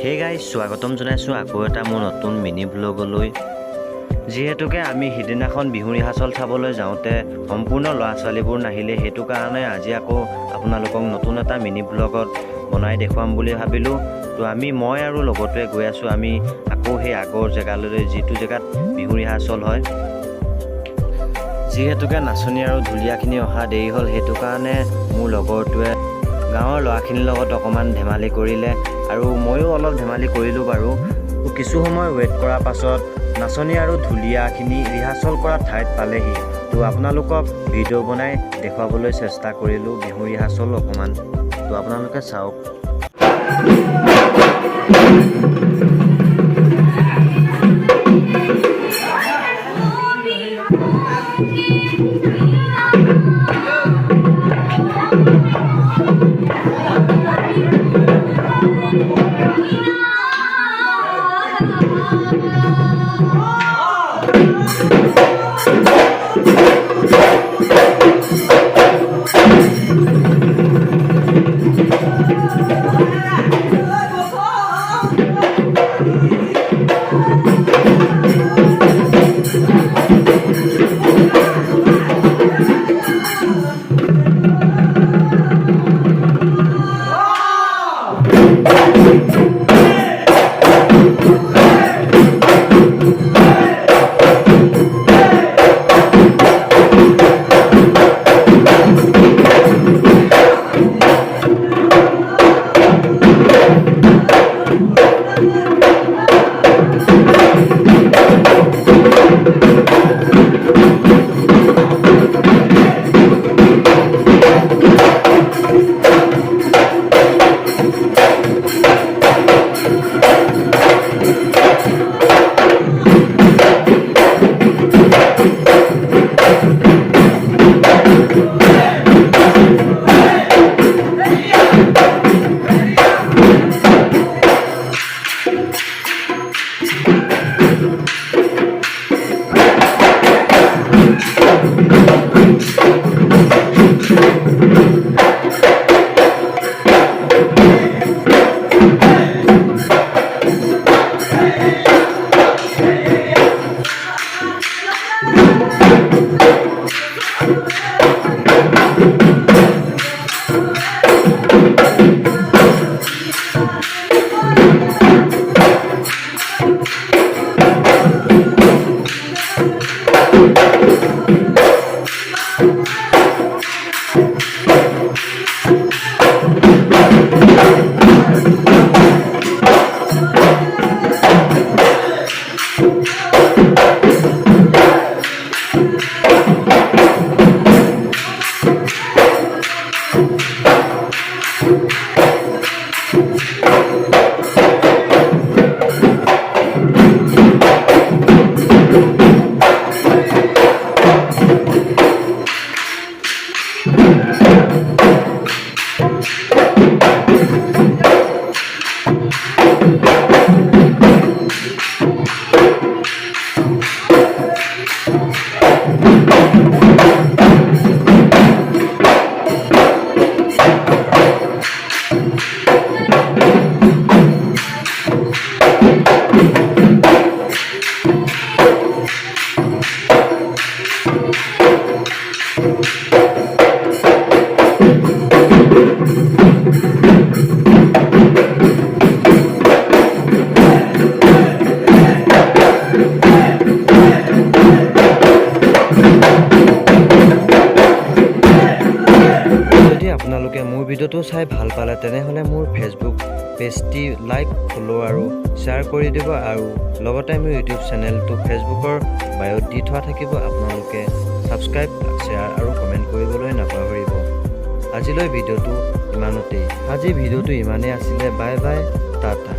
Hey guys স্বাগতম জনাইছোঁ আকৌ এটা মোৰ নতুন মিনি ভ্লগলৈ। যিহেতুকে আমি সিদিনাখন বিহু ৰিহাৰ্চল চাবলৈ যাওঁতে সম্পূৰ্ণ ল'ৰা ছোৱালীবোৰ নাহিলে, সেইটো কাৰণে আজি আকৌ আপোনালোকক নতুন এটা মিনি ভ্লগত বনাই দেখুৱাম বুলি ভাবিলোঁ। তো মই আৰু লগতে গৈ আছোঁ আমি আকৌ সেই আগৰ জেগালৈ, যিটো জেগাত বিহু ৰিহাৰ্চল হয়। যিহেতুকে নাচনী আৰু ঢুলীয়াখিনি অহা দেৰি হ'ল, সেইটো কাৰণে মোৰ লগৰটোৱে গাঁৱৰ ল'ৰাখিনিৰ লগত অকণমান ধেমালি কৰিলে আৰু ময়ো অলপ ধেমালি কৰিলোঁ বাৰু। কিছু সময় ৱেইট কৰাৰ পাছত নাচনী আৰু ঢুলীয়াখিনি ৰিহাৰ্চল কৰা ঠাইত পালেহি। তো আপোনালোকক ভিডিঅ' বনাই দেখুৱাবলৈ চেষ্টা কৰিলোঁ বিহু ৰিহাৰ্চল অকণমান। তো আপোনালোকে চাওক। আপোনালোকে মোৰ ভিডিঅ'টো চাই ভাল পালে তেনেহ'লে মোৰ ফেচবুক পেজটি লাইক, ফ'ল' আৰু শ্বেয়াৰ কৰি দিব আৰু লগতে মোৰ ইউটিউব চেনেলটো ফেচবুকৰ বায়'ত দি থোৱা থাকিব। আপোনালোকে ছাবস্ক্ৰাইব, শ্বেয়াৰ আৰু কমেণ্ট কৰিবলৈ নাপাহৰিব। আজিলৈ ভিডিঅ'টো ইমানতেই। আজি ভিডিঅ'টো ইমানেই আছিলে। Bye bye, Tata.